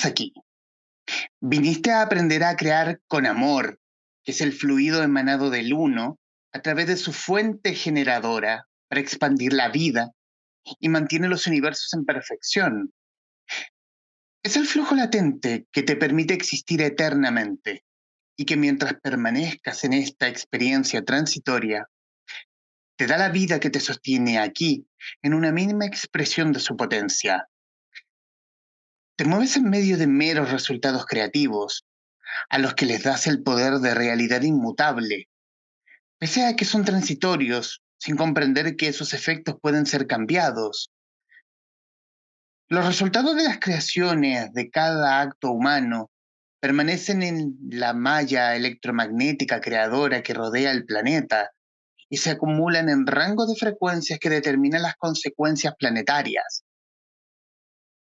estás aquí. Viniste a aprender a crear con amor, que es el fluido emanado del uno, a través de su fuente generadora, para expandir la vida y mantiene los universos en perfección. Es el flujo latente que te permite existir eternamente y que mientras permanezcas en esta experiencia transitoria, te da la vida que te sostiene aquí en una mínima expresión de su potencia. Te mueves en medio de meros resultados creativos, a los que les das el poder de realidad inmutable, pese a que son transitorios, sin comprender que esos efectos pueden ser cambiados. Los resultados de las creaciones de cada acto humano permanecen en la malla electromagnética creadora que rodea el planeta y se acumulan en rangos de frecuencias que determinan las consecuencias planetarias.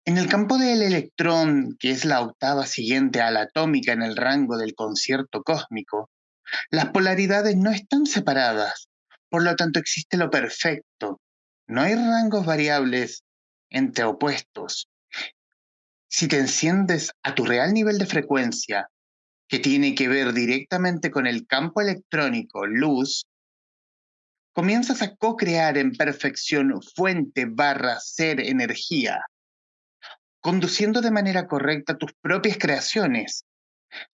En el campo del electrón, que es la octava siguiente a la atómica en el rango del concierto cósmico, las polaridades no están separadas, por lo tanto existe lo perfecto. No hay rangos variables entre opuestos. Si te enciendes a tu real nivel de frecuencia, que tiene que ver directamente con el campo electrónico, luz, comienzas a co-crear en perfección fuente barra ser energía, conduciendo de manera correcta tus propias creaciones,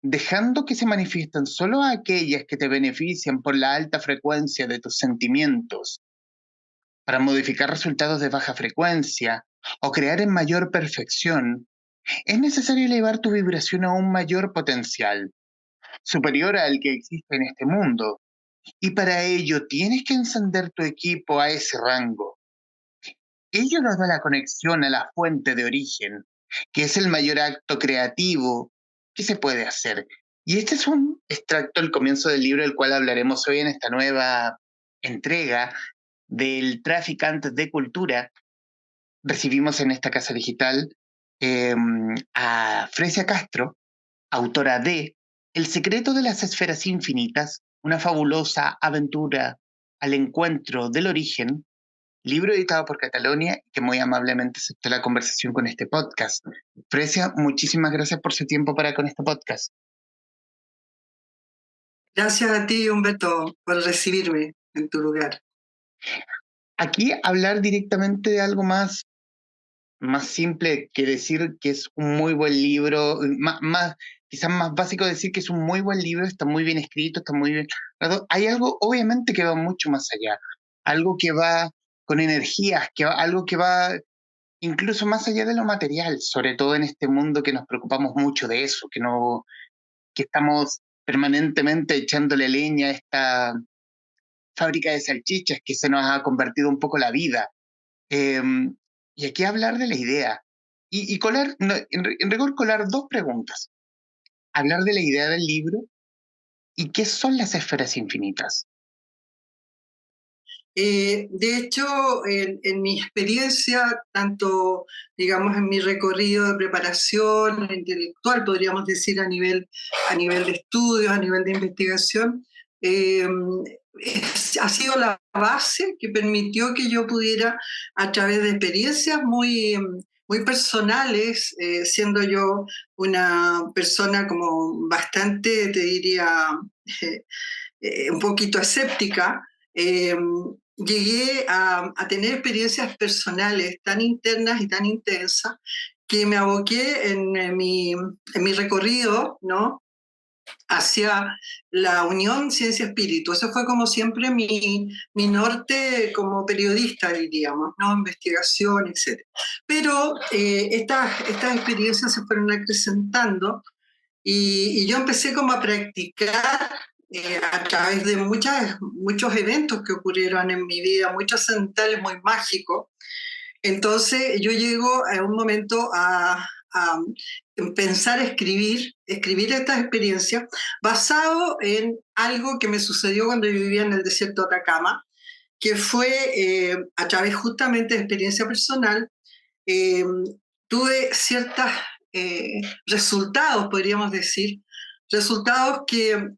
dejando que se manifiesten solo aquellas que te benefician por la alta frecuencia de tus sentimientos. Para modificar resultados de baja frecuencia o crear en mayor perfección, es necesario elevar tu vibración a un mayor potencial, superior al que existe en este mundo, y para ello tienes que encender tu equipo a ese rango. Ello nos da la conexión a la fuente de origen, que es el mayor acto creativo que se puede hacer. Y este es un extracto del comienzo del libro del cual hablaremos hoy en esta nueva entrega del Traficante de Cultura. Recibimos en esta casa digital a Fresia Castro, autora de El secreto de las esferas infinitas, una fabulosa aventura al encuentro del origen, libro editado por Catalonia, que muy amablemente aceptó la conversación con este podcast. Fresia, muchísimas gracias por su tiempo para con este podcast. Gracias a ti, Humberto, por recibirme en tu lugar. Aquí hablar directamente de algo más simple que decir que es un muy buen libro, quizás más básico decir que es un muy buen libro, está muy bien escrito, está muy bien. Hay algo obviamente que va mucho más allá, algo que va con energías, algo que va incluso más allá de lo material, sobre todo en este mundo que nos preocupamos mucho de eso, que estamos permanentemente echándole leña a esta fábrica de salchichas que se nos ha convertido un poco la vida. Y aquí hablar de la idea. Y colar, no, en rigor, colar dos preguntas. Hablar de la idea del libro y qué son las esferas infinitas. De hecho, en mi experiencia, tanto, digamos, en mi recorrido de preparación intelectual, podríamos decir, a nivel de estudios, a nivel de investigación, ha sido la base que permitió que yo pudiera, a través de experiencias muy personales, siendo yo una persona como bastante, te diría, un poquito escéptica, eh, llegué a tener experiencias personales tan internas y tan intensas que me aboqué en mi recorrido, ¿no?, hacia la unión ciencia-espíritu. Eso fue como siempre mi norte como periodista, diríamos, ¿no?, investigación, etc. Pero estas experiencias se fueron acrecentando y yo empecé como a practicar a través de muchos eventos que ocurrieron en mi vida, muy trascendentales, muy mágicos. Entonces yo llego a un momento a pensar escribir estas experiencias basado en algo que me sucedió cuando yo vivía en el desierto de Atacama, que fue a través justamente de experiencia personal. eh, Tuve ciertos resultados, podríamos decir, resultados que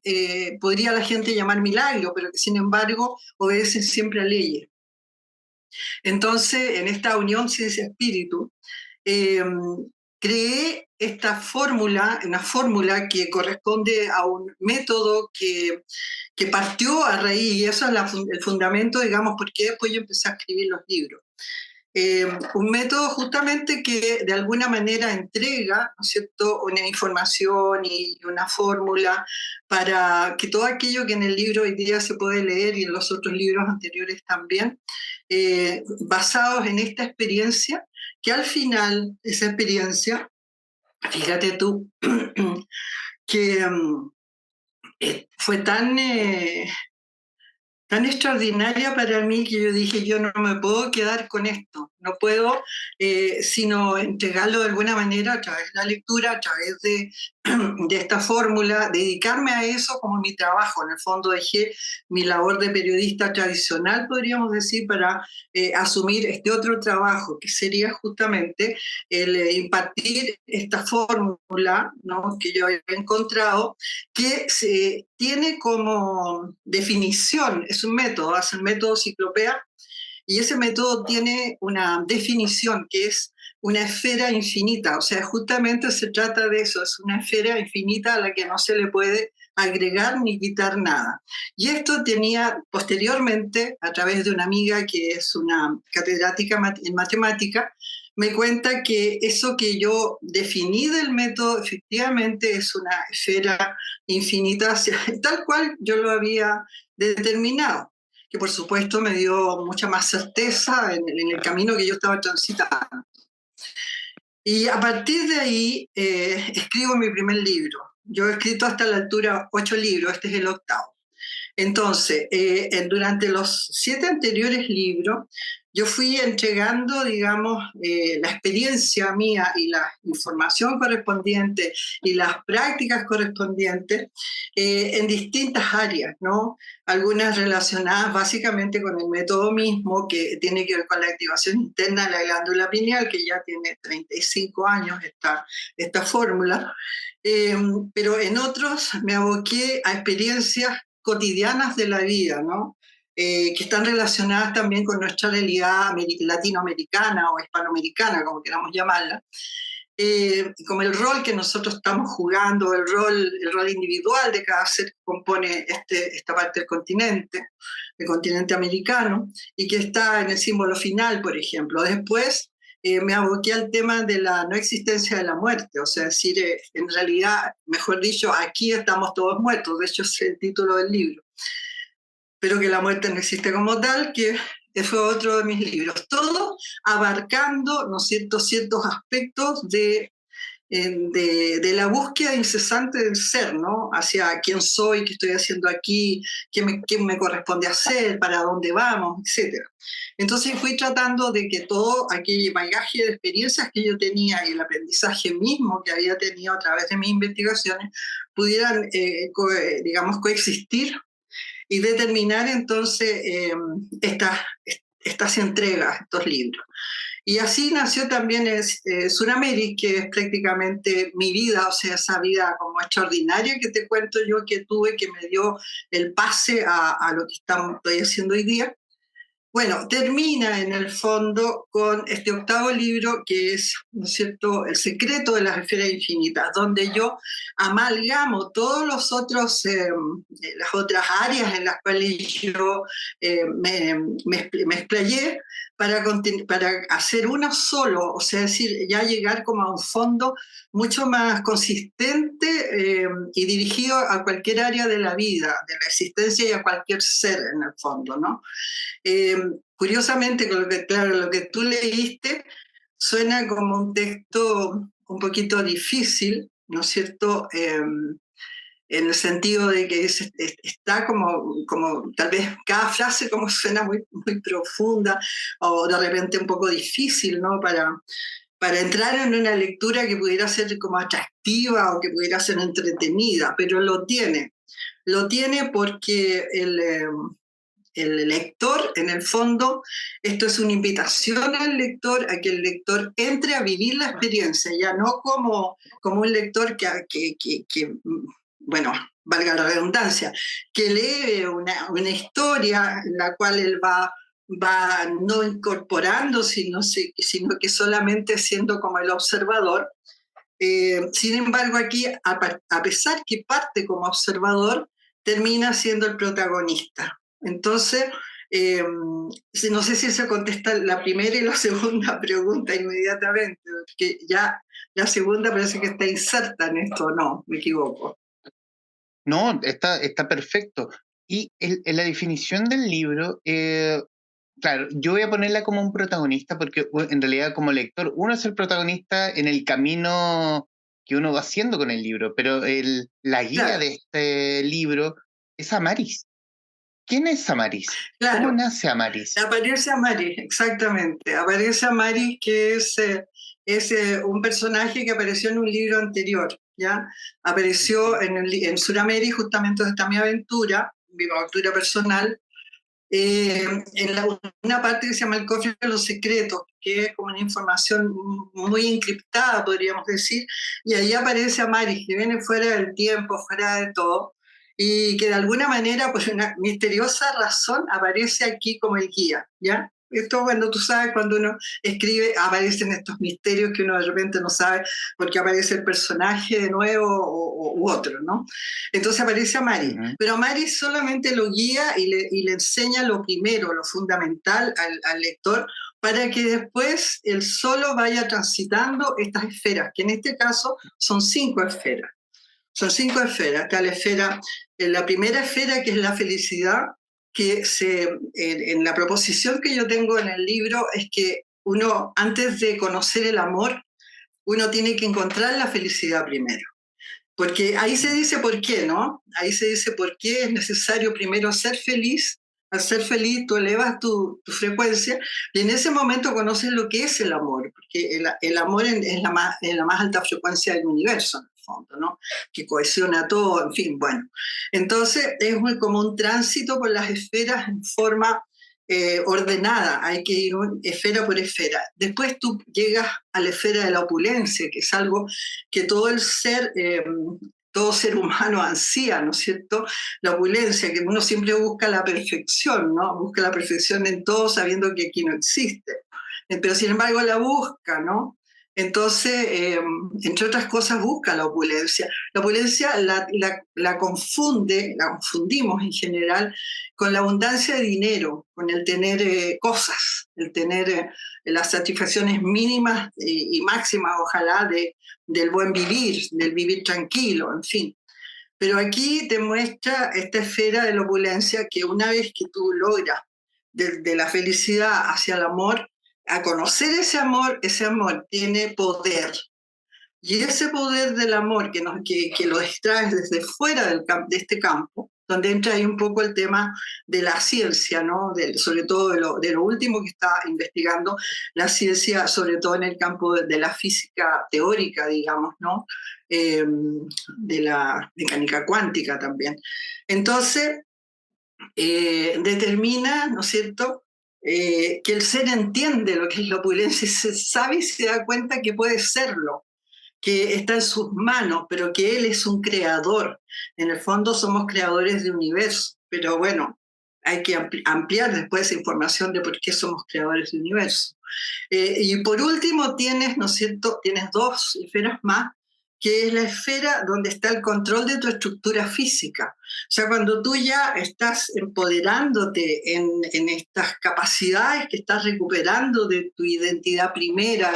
podría la gente llamar milagro, pero que sin embargo obedecen siempre a leyes. Entonces, en esta unión ciencia-espíritu, eh, creé esta fórmula, una fórmula que corresponde a un método que partió a raíz, y eso es el fundamento, digamos, porque después yo empecé a escribir los libros. Un método justamente que de alguna manera entrega, ¿no es cierto?, una información y una fórmula para que todo aquello que en el libro hoy día se puede leer y en los otros libros anteriores también, basados en esta experiencia, que al final esa experiencia, fíjate tú, que fue tan extraordinaria para mí que yo dije, yo no me puedo quedar con esto, no puedo sino entregarlo de alguna manera a través de la lectura, a través de esta fórmula, dedicarme a eso como mi trabajo. En el fondo dejé mi labor de periodista tradicional, podríamos decir, para asumir este otro trabajo, que sería justamente el impartir esta fórmula, ¿no?, que yo he encontrado, que tiene como definición, es un método, es el método Ciclopea, y ese método tiene una definición que es una esfera infinita, o sea, justamente se trata de eso, es una esfera infinita a la que no se le puede agregar ni quitar nada. Y esto tenía posteriormente, a través de una amiga que es una catedrática en matemática, me cuenta que eso que yo definí del método efectivamente es una esfera infinita, tal cual yo lo había determinado, que por supuesto me dio mucha más certeza en el camino que yo estaba transitando. Y a partir de ahí escribo mi primer libro. Yo he escrito hasta la altura 8 libros, este es el octavo. Entonces, durante los 7 anteriores libros, yo fui entregando, digamos, la experiencia mía y la información correspondiente y las prácticas correspondientes en distintas áreas, ¿no? Algunas relacionadas básicamente con el método mismo, que tiene que ver con la activación interna de la glándula pineal, que ya tiene 35 años esta fórmula. Pero en otros me aboqué a experiencias cotidianas de la vida, ¿no? Que están relacionadas también con nuestra realidad latinoamericana o hispanoamericana, como queramos llamarla, como el rol que nosotros estamos jugando, el rol individual de cada ser que compone esta parte del continente, el continente americano, y que está en el símbolo final, por ejemplo. Después me aboqué al tema de la no existencia de la muerte, o sea, es decir, en realidad, mejor dicho, aquí estamos todos muertos, de hecho es el título del libro, pero que la muerte no existe como tal, que fue otro de mis libros, todo abarcando, ¿no es cierto?, ciertos aspectos de la búsqueda incesante del ser, ¿no? Hacia quién soy, qué estoy haciendo aquí, qué me corresponde hacer, para dónde vamos, etc. Entonces fui tratando de que todo aquel bagaje de experiencias que yo tenía y el aprendizaje mismo que había tenido a través de mis investigaciones pudieran, digamos, coexistir y determinar entonces estas entregas, estos libros. Y así nació también Suramérica, que es prácticamente mi vida, o sea, esa vida como extraordinaria que te cuento yo que tuve, que me dio el pase a lo que estoy haciendo hoy día. Bueno, termina en el fondo con este octavo libro que es, ¿no es cierto?, El secreto de las esferas infinitas, donde yo amalgamo todos los otros, las otras áreas en las cuales yo me explayé para hacer uno solo, o sea, decir, ya llegar como a un fondo mucho más consistente y dirigido a cualquier área de la vida, de la existencia y a cualquier ser en el fondo, ¿no? Curiosamente, claro, lo que tú leíste suena como un texto un poquito difícil, ¿no es cierto? En el sentido de que está como tal vez cada frase como suena muy profunda o de repente un poco difícil, ¿no? Para entrar en una lectura que pudiera ser como atractiva o que pudiera ser entretenida, pero lo tiene. Lo tiene porque el lector, en el fondo, esto es una invitación al lector a que el lector entre a vivir la experiencia, ya no como un lector que bueno, valga la redundancia, que lee una historia en la cual él va no incorporando, sino que solamente siendo como el observador, Sin embargo, aquí, a pesar que parte como observador, termina siendo el protagonista. Entonces, no sé si se contesta la primera y la segunda pregunta inmediatamente, porque ya la segunda parece que está inserta en esto, no, me equivoco. No, está perfecto. Y en la definición del libro, claro, yo voy a ponerla como un protagonista porque en realidad como lector uno es el protagonista en el camino que uno va haciendo con el libro, pero la guía Claro, de este libro es Amaris. ¿Quién es Amaris? ¿Cómo claro. nace Amaris? Aparece Amari, exactamente. Aparece Amari, que es un personaje que apareció en un libro anterior, ¿ya? Apareció en Sudamérica, justamente donde está mi aventura personal, una parte que se llama El cofre de los secretos, que es como una información muy encriptada, podríamos decir, y ahí aparece Amari, que viene fuera del tiempo, fuera de todo, y que de alguna manera, por una misteriosa razón, aparece aquí como el guía, ¿ya? Esto cuando tú sabes, cuando uno escribe, aparecen estos misterios que uno de repente no sabe porque aparece el personaje de nuevo u otro, ¿no? Entonces aparece Amari, Ujú. pero Amari solamente lo guía y le enseña lo primero, lo fundamental al lector, para que después él solo vaya transitando estas esferas, que en este caso son 5 esferas. Son 5 esferas. Está la esfera, la primera esfera, que es la felicidad, que en la proposición que yo tengo en el libro es que uno, antes de conocer el amor, uno tiene que encontrar la felicidad primero. Porque ahí se dice por qué, ¿no? Ahí se dice por qué es necesario primero ser feliz. Al ser feliz, tú elevas tu frecuencia y en ese momento conoces lo que es el amor, porque el amor es en la más alta frecuencia del universo, en el fondo, ¿no? Que cohesiona todo, en fin, bueno. Entonces, es muy como un tránsito por las esferas en forma ordenada, hay que ir esfera por esfera. Después tú llegas a la esfera de la opulencia, que es algo que todo ser humano ansía, ¿no es cierto? La opulencia, que uno siempre busca la perfección, ¿no? Busca la perfección en todo sabiendo que aquí no existe. Pero sin embargo la busca, ¿no? Entonces, entre otras cosas, busca la opulencia. La opulencia la confundimos en general con la abundancia de dinero, con el tener cosas, el tener las satisfacciones mínimas y máximas, ojalá, del buen vivir, del vivir tranquilo, en fin. Pero aquí te muestra esta esfera de la opulencia que una vez que tú logras de la felicidad hacia el amor, a conocer ese amor tiene poder. Y ese poder del amor que lo extraes desde fuera de este campo, donde entra ahí un poco el tema de la ciencia, ¿no? Sobre todo de lo último que está investigando la ciencia, sobre todo en el campo de la física teórica, digamos, ¿no? De la mecánica cuántica también. Entonces, determina, ¿no es cierto?, que el ser entiende lo que es la opulencia y se sabe y se da cuenta que puede serlo, que está en sus manos, pero que él es un creador. En el fondo somos creadores de universo, pero bueno, hay que ampliar después esa información de por qué somos creadores de universo. Y por último tienes, ¿no es cierto?, tienes 2 esferas más, que es la esfera donde está el control de tu estructura física. O sea, cuando tú ya estás empoderándote en estas capacidades que estás recuperando de tu identidad primera,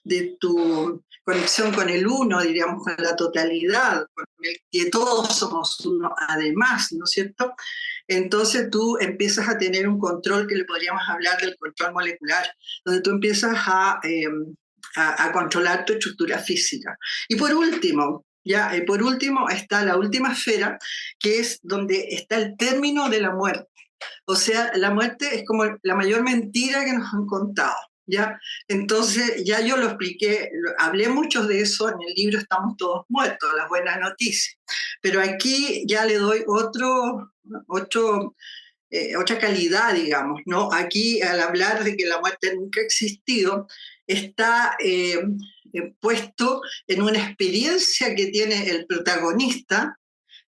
de tu conexión con el uno, diríamos, con la totalidad, con el que todos somos uno además, ¿no es cierto? Entonces tú empiezas a tener un control que le podríamos hablar del control molecular, donde tú empiezas a controlar tu estructura física. Y por último, por último está la última esfera, que es donde está el término de la muerte. O sea, la muerte es como la mayor mentira que nos han contado. ¿Ya? Entonces, ya yo lo expliqué, hablé mucho de eso en el libro Estamos todos muertos, las buenas noticias. Pero aquí ya le doy otro otra calidad, digamos, ¿no? Aquí, al hablar de que la muerte nunca ha existido, está puesto en una experiencia que tiene el protagonista,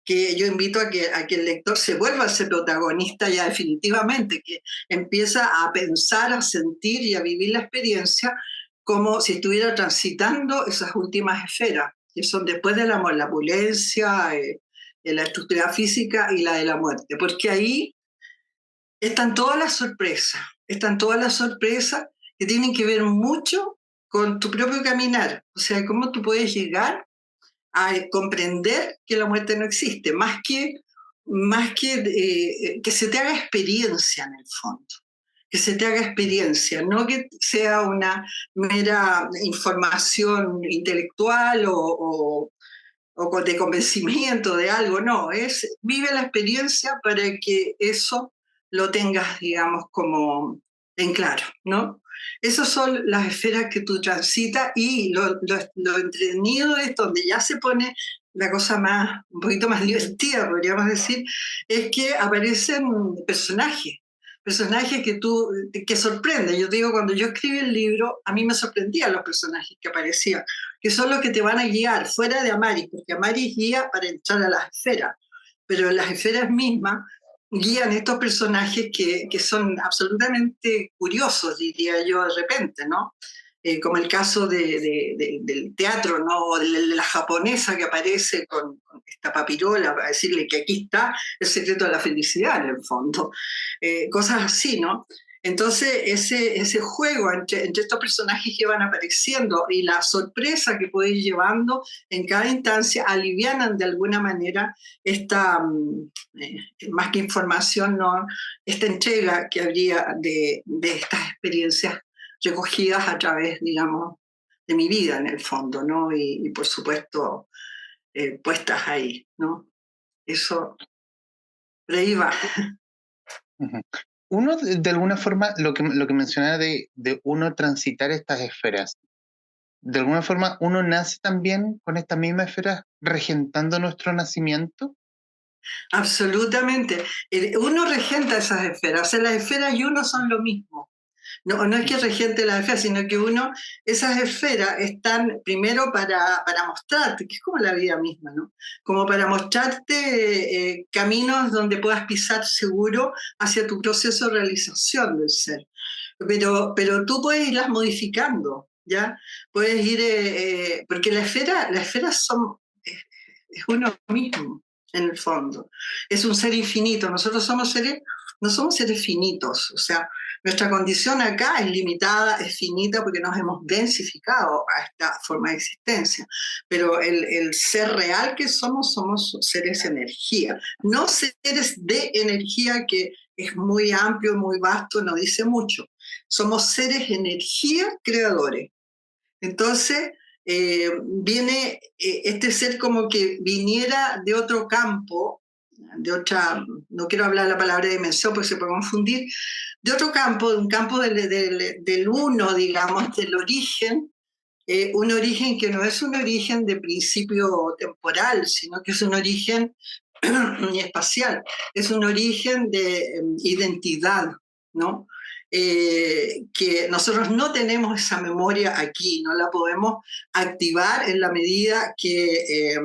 que yo invito a que el lector se vuelva a ser protagonista ya definitivamente, que empieza a pensar, a sentir y a vivir la experiencia como si estuviera transitando esas últimas esferas, que son después del amor, la opulencia, la estructura física y la de la muerte, porque ahí están todas las sorpresas que tienen que ver mucho con tu propio caminar, o sea, cómo tú puedes llegar a comprender que la muerte no existe, más que se te haga experiencia en el fondo, que se te haga experiencia, no que sea una mera información intelectual o de convencimiento de algo, no, es vive la experiencia para que eso lo tengas, digamos, como en claro, ¿no? Esas son las esferas que tú transitas y lo entretenido es donde ya se pone la cosa más, un poquito más divertida, podríamos decir, es que aparecen personajes que sorprenden. Yo digo, cuando yo escribí el libro, a mí me sorprendían los personajes que aparecían, que son los que te van a guiar fuera de Amaris, porque Amaris guía para entrar a las esferas, pero las esferas mismas guían estos personajes que son absolutamente curiosos, diría yo, de repente, ¿no? Como el caso del teatro, ¿no? O de la japonesa que aparece con esta papirola para decirle que aquí está el secreto de la felicidad, en el fondo. Cosas así, ¿no? Entonces, ese juego entre estos personajes que van apareciendo y la sorpresa que puede ir llevando en cada instancia alivianan de alguna manera esta, más que información, ¿no? Esta entrega que habría de estas experiencias recogidas a través, digamos, de mi vida en el fondo, ¿no? Y por supuesto, puestas ahí, ¿no? Eso, por ahí va. Ujú. Uno, de alguna forma, lo que mencionaba de uno transitar estas esferas, de alguna forma uno nace también con estas mismas esferas regentando nuestro nacimiento. Absolutamente. Uno regenta esas esferas, o sea, las esferas y uno son lo mismo. No, no es que regente las esferas, sino que esas esferas están primero para mostrarte, que es como la vida misma, ¿no? Como para mostrarte caminos donde puedas pisar seguro hacia tu proceso de realización del ser. Pero tú puedes irlas modificando, ¿ya? Puedes ir, porque las esferas es uno mismo, en el fondo. Es un ser infinito. Nosotros no somos seres finitos, o sea, nuestra condición acá es limitada, es finita porque nos hemos densificado a esta forma de existencia, pero el ser real que somos seres energía, no seres de energía que es muy amplio, muy vasto, no dice mucho. Somos seres energía creadores. Entonces, viene este ser como que viniera de otro campo, de otra, no quiero hablar la palabra dimensión porque se puede confundir, de otro campo, de un campo del uno, digamos, del origen, un origen que no es un origen de principio temporal, sino que es un origen espacial, es un origen de identidad, ¿no? Que nosotros no tenemos esa memoria aquí, no la podemos activar en la medida que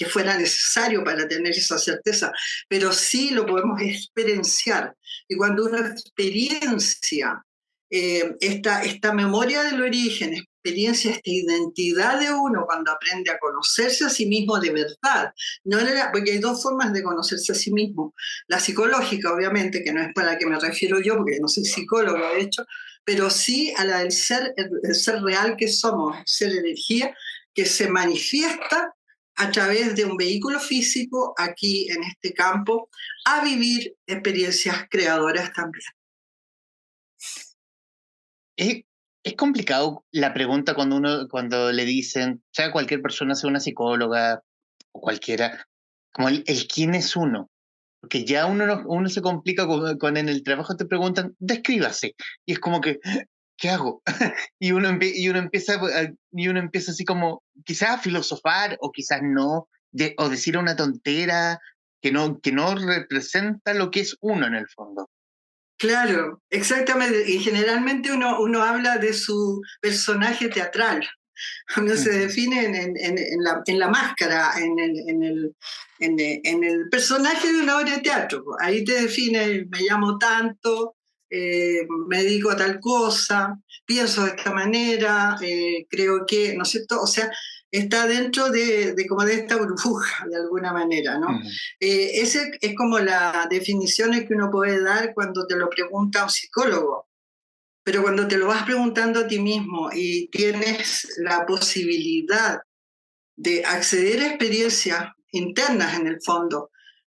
fuera necesario para tener esa certeza, pero sí lo podemos experienciar. Y cuando uno experiencia esta memoria del origen, experiencia esta identidad de uno cuando aprende a conocerse a sí mismo de verdad, porque hay dos formas de conocerse a sí mismo. La psicológica, obviamente, que no es para la que me refiero yo, porque no soy psicóloga, de hecho, pero sí a la del el ser real que somos, ser energía que se manifiesta a través de un vehículo físico aquí en este campo, a vivir experiencias creadoras también. Es, es complicado la pregunta cuando le dicen, sea cualquier persona, sea una psicóloga o cualquiera, como el quién es uno. Porque ya uno se complica con en el trabajo te preguntan, descríbase. Y es como que, ¿qué hago? Y uno empieza así como, quizás a filosofar o quizás no, o decir una tontera que no representa lo que es uno en el fondo. Claro, exactamente. Y generalmente uno habla de su personaje teatral. Uno se define en la máscara, en el personaje de una obra de teatro. Ahí te define, me llamo tanto, me dedico a tal cosa, pienso de esta manera, creo que, ¿no es cierto? O sea, está dentro como de esta burbuja, de alguna manera, ¿no? Ujú. Ese es como la definiciones que uno puede dar cuando te lo pregunta un psicólogo. Pero cuando te lo vas preguntando a ti mismo y tienes la posibilidad de acceder a experiencias internas en el fondo,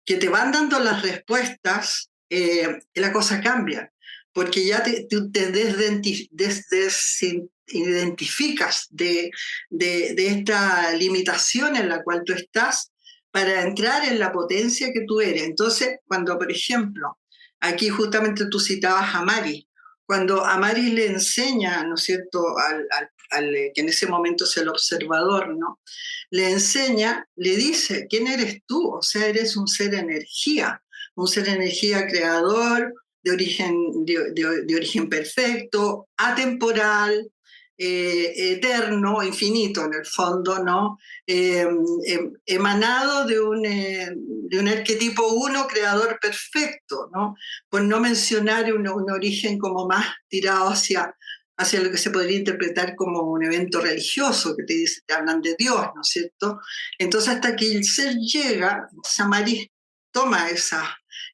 que te van dando las respuestas, la cosa cambia, porque ya te desidentificas de esta limitación en la cual tú estás para entrar en la potencia que tú eres. Entonces, cuando, por ejemplo, aquí justamente tú citabas a Mari, cuando a Mari le enseña, ¿no es cierto?, que en ese momento es el observador, ¿no? Le enseña, le dice, ¿quién eres tú? O sea, eres un ser energía creador, de origen perfecto, atemporal, eterno, infinito en el fondo, ¿no? Emanado de un arquetipo uno, creador perfecto, ¿no? Por no mencionar un origen como más tirado hacia lo que se podría interpretar como un evento religioso, que te hablan de Dios, ¿no es cierto? Entonces, hasta que el ser llega, Samaris toma esas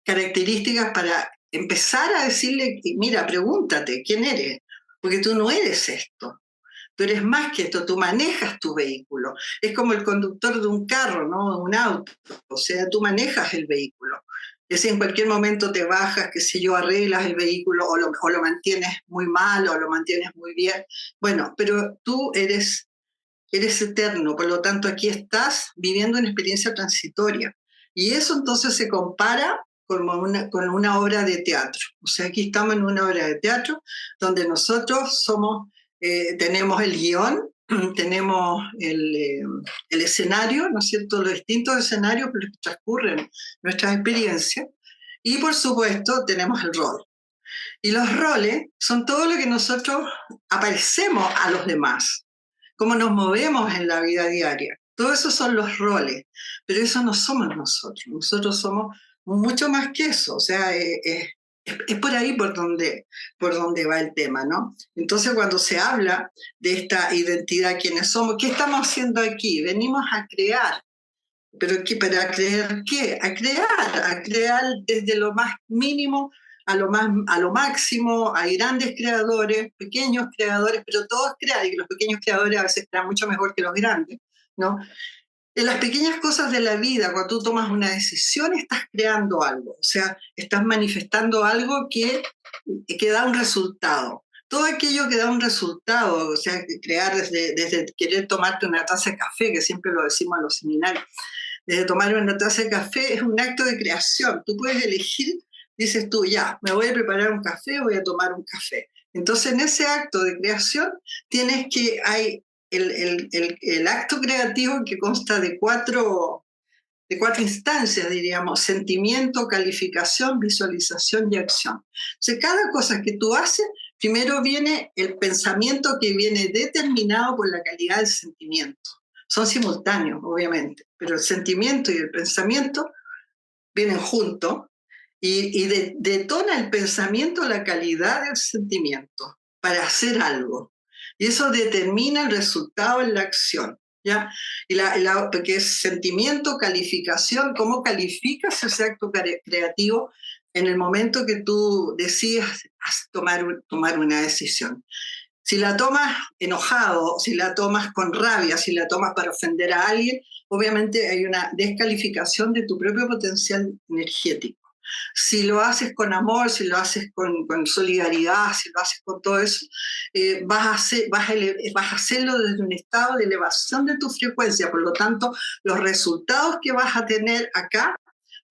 características para empezar a decirle, mira, pregúntate, ¿quién eres? Porque tú no eres esto. Tú eres más que esto, tú manejas tu vehículo. Es como el conductor de un carro, ¿no? Un auto. O sea, tú manejas el vehículo. Es decir, en cualquier momento te bajas, qué sé yo, arreglas el vehículo o lo mantienes muy mal o lo mantienes muy bien. Bueno, pero tú eres eterno, por lo tanto aquí estás viviendo una experiencia transitoria. Y eso entonces se compara con una obra de teatro. O sea, aquí estamos en una obra de teatro donde nosotros tenemos el guión, tenemos el escenario, ¿no es cierto?, los distintos escenarios por los que transcurren nuestras experiencias, y por supuesto tenemos el rol. Y los roles son todo lo que nosotros aparecemos a los demás, cómo nos movemos en la vida diaria. Todo eso son los roles, pero eso no somos nosotros. Nosotros somos mucho más que eso. O sea, es por ahí por donde va el tema, ¿no? Entonces, cuando se habla de esta identidad, quiénes somos, ¿qué estamos haciendo aquí? Venimos a crear. ¿Pero qué, para crear qué? A crear desde lo más mínimo a lo máximo. Hay grandes creadores, pequeños creadores, pero todos crean, y los pequeños creadores a veces crean mucho mejor que los grandes, ¿no? En las pequeñas cosas de la vida, cuando tú tomas una decisión, estás creando algo, o sea, estás manifestando algo que da un resultado. Todo aquello que da un resultado, o sea, crear desde querer tomarte una taza de café, que siempre lo decimos en los seminarios, desde tomar una taza de café es un acto de creación. Tú puedes elegir, dices tú, ya, me voy a preparar un café, voy a tomar un café. Entonces, en ese acto de creación, hay el acto creativo que consta de cuatro instancias, diríamos: sentimiento, calificación, visualización y acción. Entonces, cada cosa que tú haces, primero viene el pensamiento, que viene determinado por la calidad del sentimiento. Son simultáneos, obviamente, pero el sentimiento y el pensamiento vienen juntos y detona el pensamiento la calidad del sentimiento para hacer algo. Y eso determina el resultado en la acción. ¿Ya? Porque es sentimiento, calificación, cómo calificas ese acto creativo en el momento que tú decidas tomar una decisión. Si la tomas enojado, si la tomas con rabia, si la tomas para ofender a alguien, obviamente hay una descalificación de tu propio potencial energético. Si lo haces con amor, si lo haces con solidaridad, si lo haces con todo eso, vas a hacerlo desde un estado de elevación de tu frecuencia. Por lo tanto, los resultados que vas a tener acá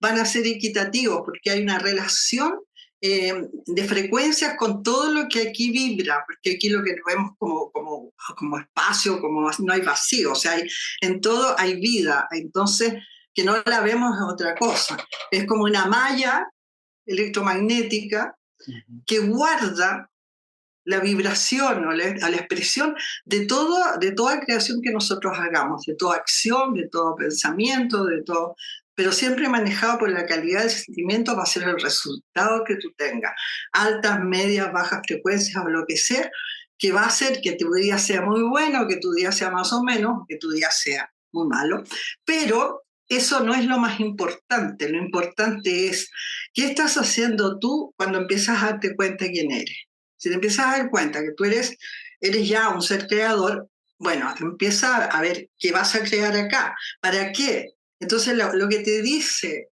van a ser equitativos, porque hay una relación de frecuencias con todo lo que aquí vibra, porque aquí lo que vemos como espacio, como no hay vacío, o sea, en todo hay vida. Entonces, que no la vemos es otra cosa. Es como una malla electromagnética que guarda la vibración o la expresión de toda creación que nosotros hagamos, de toda acción, de todo pensamiento, pero siempre manejado por la calidad del sentimiento, va a ser el resultado que tú tengas. Altas, medias, bajas frecuencias o lo que sea, que va a hacer que tu día sea muy bueno, que tu día sea más o menos, que tu día sea muy malo. Pero eso no es lo más importante. Lo importante es qué estás haciendo tú cuando empiezas a darte cuenta de quién eres. Si te empiezas a dar cuenta que tú eres ya un ser creador, bueno, empieza a ver qué vas a crear acá. ¿Para qué? Entonces, lo que te dice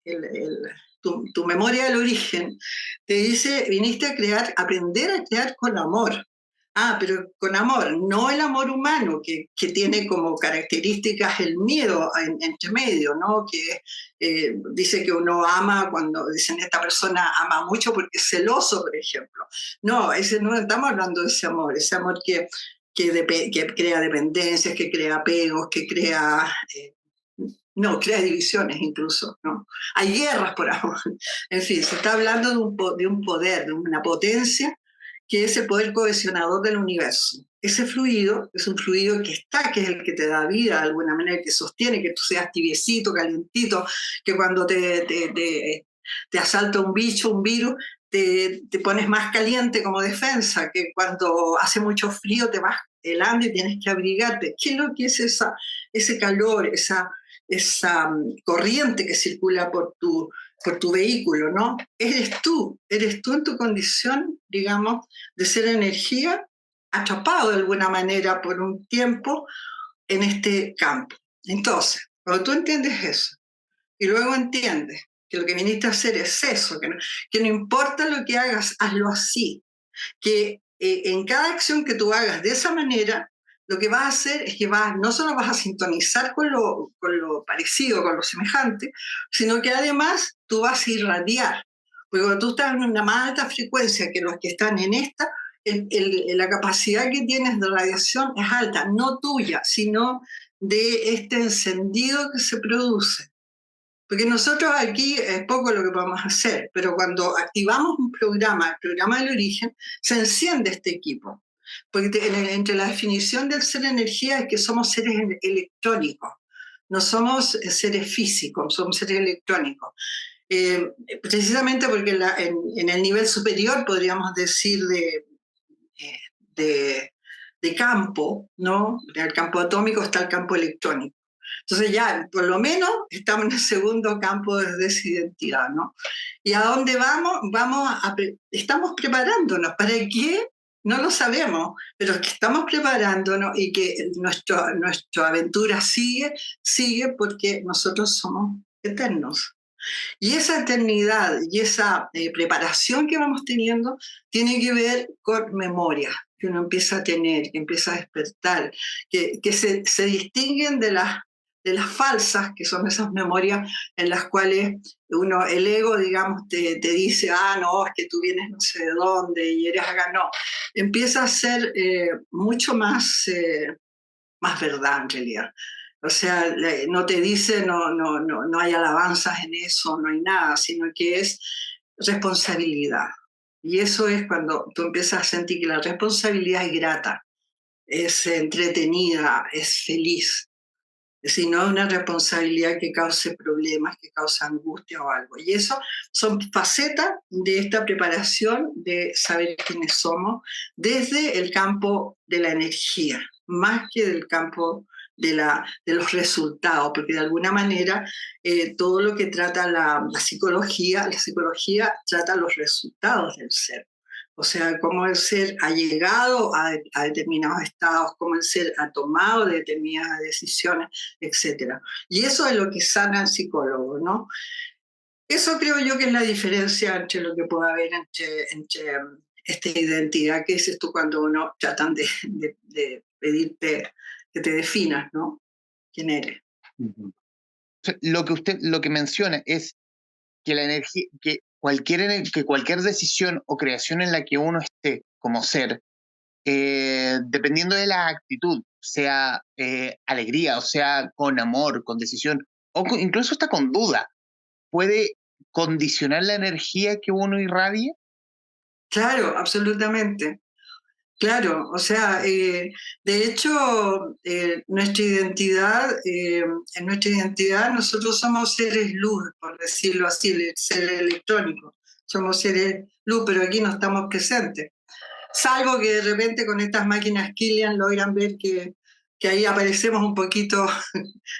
tu memoria del origen, te dice, viniste a crear, aprender a crear con amor. Ah, pero con amor, no el amor humano, que tiene como características el miedo entre medio, ¿no? Que dice que uno ama cuando dicen esta persona ama mucho porque es celoso, por ejemplo. No, no estamos hablando de ese amor que crea dependencias, que crea apegos, que crea no, crea divisiones incluso, ¿no? Hay guerras por amor. En fin, se está hablando de un poder, de una potencia que es el poder cohesionador del universo. Ese fluido es un fluido que está, que es el que te da vida de alguna manera, que sostiene que tú seas tibiecito, calientito, que cuando te asalta un bicho, un virus, te pones más caliente como defensa, que cuando hace mucho frío te vas helando y tienes que abrigarte. ¿Qué es lo que es ese calor, esa corriente que circula por tu vehículo, ¿no? Eres tú en tu condición, digamos, de ser energía, atrapado de alguna manera por un tiempo en este campo. Entonces, cuando tú entiendes eso, y luego entiendes que lo que viniste a hacer es eso, que no importa lo que hagas, hazlo así, que en cada acción que tú hagas de esa manera, lo que vas a hacer es que no solo vas a sintonizar con lo parecido, con lo semejante, sino que además tú vas a irradiar. Porque cuando tú estás en una más alta frecuencia que los que están en esta, la capacidad que tienes de radiación es alta, no tuya, sino de este encendido que se produce. Porque nosotros aquí es poco lo que podemos hacer, pero cuando activamos un programa, el programa del origen, se enciende este equipo. Porque entre la definición del ser energía es que somos seres electrónicos, no somos seres físicos, somos seres electrónicos. Precisamente porque en el nivel superior, podríamos decir, de, de campo, ¿no? En el campo atómico está el campo electrónico. Entonces ya, por lo menos, estamos en el segundo campo de desidentidad, ¿no? ¿Y a dónde vamos? Estamos preparándonos. ¿Para qué? No lo sabemos, pero es que estamos preparándonos y que nuestra aventura sigue porque nosotros somos eternos. Y esa eternidad y esa preparación que vamos teniendo tiene que ver con memoria que uno empieza a tener, que empieza a despertar, que se distinguen de las falsas, que son esas memorias en las cuales el ego, digamos, te dice, ah, no, es que tú vienes no sé de dónde y eres acá. No, empieza a ser mucho más verdad en realidad. O sea, no te dice, no hay alabanzas en eso, no hay nada, sino que es responsabilidad. Y eso es cuando tú empiezas a sentir que la responsabilidad es grata, es entretenida, es feliz. Si no es una responsabilidad que cause problemas, que cause angustia o algo. Y eso son facetas de esta preparación de saber quiénes somos desde el campo de la energía, más que del campo de los resultados, porque de alguna manera todo lo que trata la psicología trata los resultados del ser. O sea, cómo el ser ha llegado a determinados estados, cómo el ser ha tomado determinadas decisiones, etcétera. Y eso es lo que sana el psicólogo, ¿no? Eso creo yo que es la diferencia entre lo que puede haber entre esta identidad que dices tú cuando uno tratan de pedirte que te definas, ¿no? ¿Quién eres? Lo que menciona es que la energía, que cualquier decisión o creación en la que uno esté como ser, dependiendo de la actitud, sea alegría, o sea con amor, con decisión, incluso hasta con duda, puede condicionar la energía que uno irradia. Claro, absolutamente. Claro, o sea, de hecho, en nuestra identidad nosotros somos seres luz, por decirlo así, seres electrónicos, somos seres luz, pero aquí no estamos presentes. Salvo que de repente con estas máquinas Killian logran ver que ahí aparecemos un poquito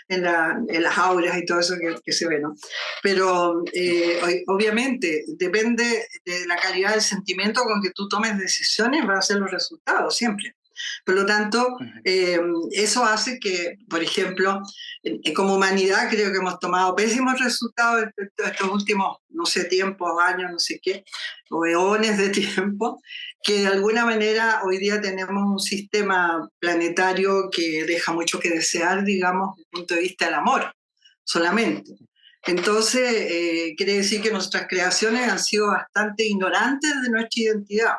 en las auras y todo eso que se ve, ¿no? Pero obviamente depende de la calidad del sentimiento con que tú tomes decisiones, van a ser los resultados siempre. Por lo tanto, eso hace que, por ejemplo, como humanidad creo que hemos tomado pésimos resultados estos últimos, no sé, tiempos, años, no sé qué, o eones de tiempo, que de alguna manera hoy día tenemos un sistema planetario que deja mucho que desear, digamos, desde el punto de vista del amor, solamente. Entonces, quiere decir que nuestras creaciones han sido bastante ignorantes de nuestra identidad.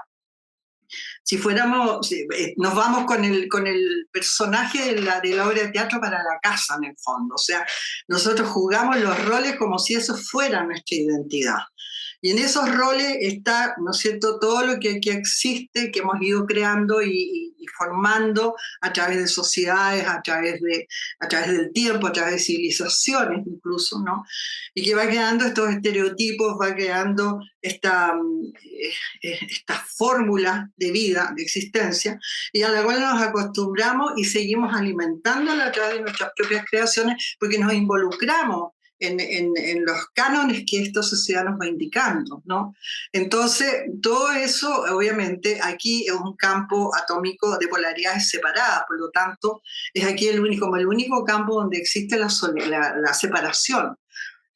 Nos vamos con el personaje de la obra de teatro para la casa, en el fondo. O sea, nosotros jugamos los roles como si eso fuera nuestra identidad. Y en esos roles está, ¿no es cierto?, todo lo que aquí existe, que hemos ido creando y formando a través de sociedades, a través del tiempo, a través de civilizaciones incluso, ¿no? Y que va creando estos estereotipos, va creando esta fórmula de vida, de existencia, y a la cual nos acostumbramos y seguimos alimentándola a través de nuestras propias creaciones, porque nos involucramos en los cánones que esta sociedad nos va indicando, ¿no? Entonces, todo eso, obviamente, aquí es un campo atómico de polaridades separadas, por lo tanto, es aquí el único campo donde existe la separación.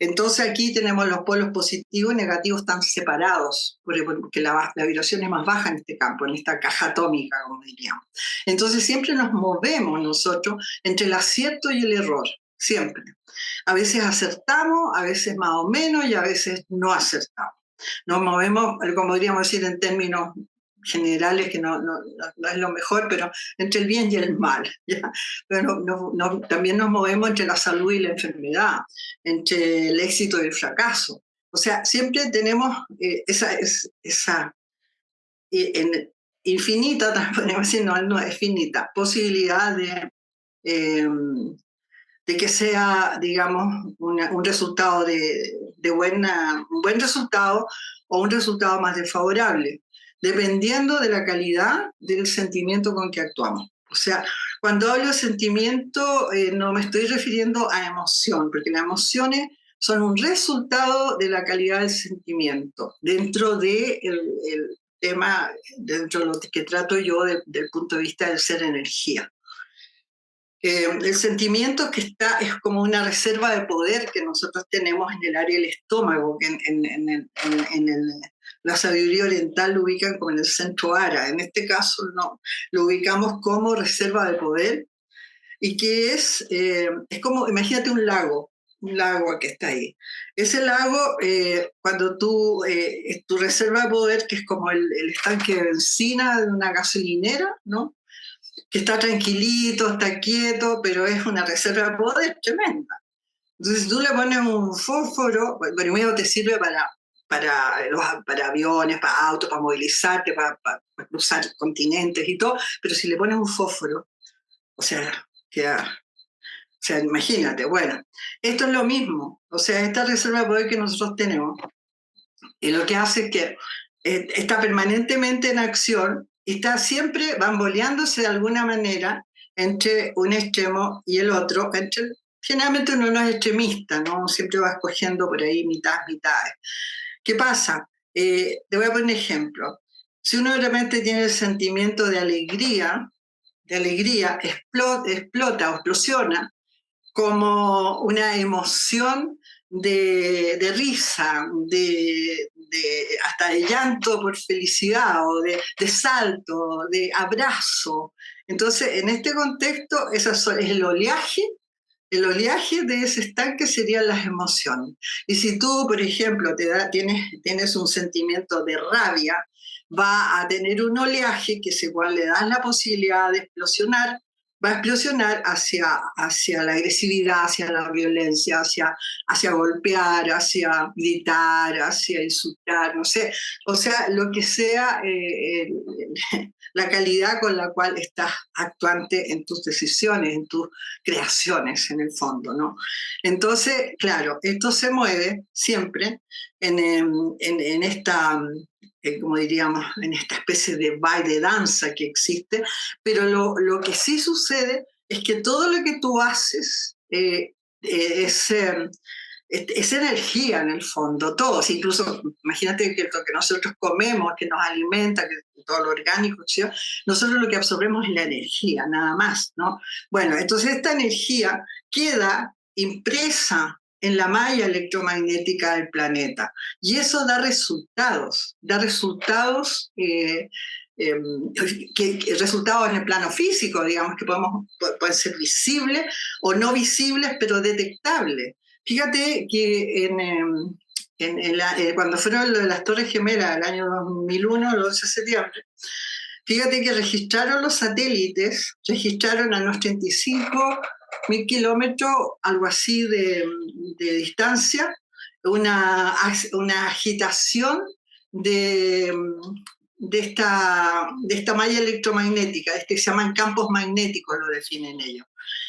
Entonces aquí tenemos los polos positivos y negativos tan separados, porque la vibración es más baja en este campo, en esta caja atómica, como diríamos. Entonces siempre nos movemos nosotros entre el acierto y el error, siempre. A veces acertamos, a veces más o menos y a veces no acertamos. Nos movemos, como podríamos decir en términos generales, que no es lo mejor, pero entre el bien y el mal. ¿Ya? Pero también nos movemos entre la salud y la enfermedad, entre el éxito y el fracaso. O sea, siempre tenemos esa infinita, podemos decir, no es finita, posibilidad eh, de que sea, digamos, un resultado un buen resultado o un resultado más desfavorable, dependiendo de la calidad del sentimiento con que actuamos. O sea, cuando hablo de sentimiento, no me estoy refiriendo a emoción, porque las emociones son un resultado de la calidad del sentimiento, dentro del el tema, dentro de lo que trato yo del punto de vista del ser energía. El sentimiento es como una reserva de poder que nosotros tenemos en el área del estómago, que la sabiduría oriental lo ubican como en el centro ara. En este caso no, lo ubicamos como reserva de poder y que es como, imagínate un lago que está ahí. Ese lago, cuando tu reserva de poder, que es como el estanque de benzina de una gasolinera, ¿no? Que está tranquilito, está quieto, pero es una reserva de poder tremenda. Entonces, si tú le pones un fósforo, bueno, primero te sirve para aviones, para autos, para movilizarte, para cruzar continentes y todo, pero si le pones un fósforo, o sea, o sea, imagínate, bueno, esto es lo mismo, o sea, esta reserva de poder que nosotros tenemos, y lo que hace es que está permanentemente en acción y está siempre bamboleándose de alguna manera entre un extremo y el otro. Generalmente uno no es extremista, ¿no? Siempre va escogiendo por ahí mitades. ¿Qué pasa? Te voy a poner un ejemplo. Si uno realmente tiene el sentimiento de alegría explota o explosiona como una emoción de risa, hasta de llanto por felicidad, o de salto, de abrazo. Entonces, en este contexto, es el oleaje de ese estanque serían las emociones. Y si tú, por ejemplo, tienes un sentimiento de rabia, va a tener un oleaje que es igual, le das la posibilidad de explosionar, va a explosionar hacia la agresividad, hacia la violencia, hacia golpear, hacia gritar, hacia insultar, no sé, o sea, lo que sea la calidad con la cual estás actuante en tus decisiones, en tus creaciones, en el fondo, ¿no? Entonces, claro, esto se mueve siempre en esta como diríamos, en esta especie de baile, de danza que existe, pero lo que sí sucede es que todo lo que tú haces es energía en el fondo, todos, incluso imagínate que lo que nosotros comemos, que nos alimenta, que todo lo orgánico, ¿sí? Nosotros lo que absorbemos es la energía, nada más, ¿no? Bueno, entonces esta energía queda impresa en la malla electromagnética del planeta. Y eso da resultados resultados en el plano físico, digamos, que pueden ser visibles o no visibles, pero detectables. Fíjate que cuando fueron lo de las Torres Gemelas, el año 2001, el 11 de septiembre, fíjate que registraron los satélites, registraron a unos 35.000 kilómetros, algo así de distancia, una agitación de, de esta malla electromagnética, que se llaman campos magnéticos, lo definen ellos,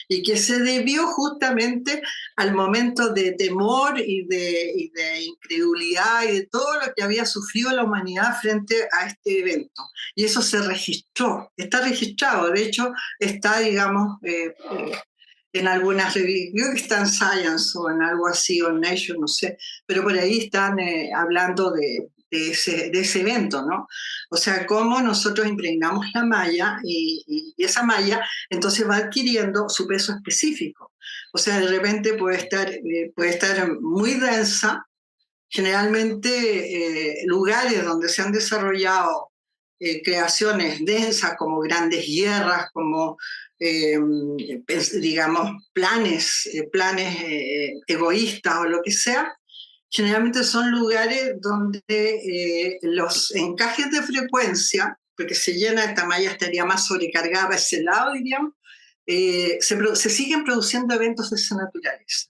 y que se debió justamente al momento de temor y de incredulidad y de todo lo que había sufrido la humanidad frente a este evento. Y eso se registró, está registrado, de hecho está, digamos, en algunas revistas, creo que está en Science o en algo así, o en Nature, no sé, pero por ahí están hablando de ese evento, ¿no? O sea, cómo nosotros impregnamos la malla y esa malla entonces va adquiriendo su peso específico. O sea, de repente puede estar muy densa, generalmente lugares donde se han desarrollado creaciones densas como grandes guerras, como digamos planes egoístas o lo que sea, generalmente son lugares donde los encajes de frecuencia, porque se llena esta malla, estaría más sobrecargada a ese lado, diríamos, se siguen produciendo eventos de esa naturaleza.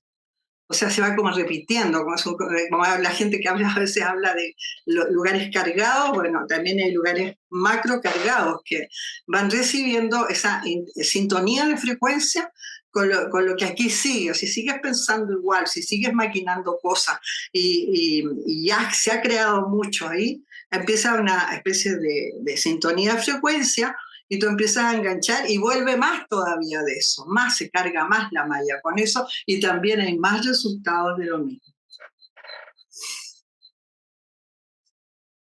O sea, se va como repitiendo, como la gente que habla, a veces habla de lugares cargados, bueno, también hay lugares macro cargados que van recibiendo esa sintonía de frecuencia con lo que aquí sigue. Si sigues pensando igual, si sigues maquinando cosas y ya se ha creado mucho ahí, empieza una especie de sintonía de frecuencia y tú empiezas a enganchar y vuelve más todavía de eso, más se carga más la malla con eso y también hay más resultados de lo mismo.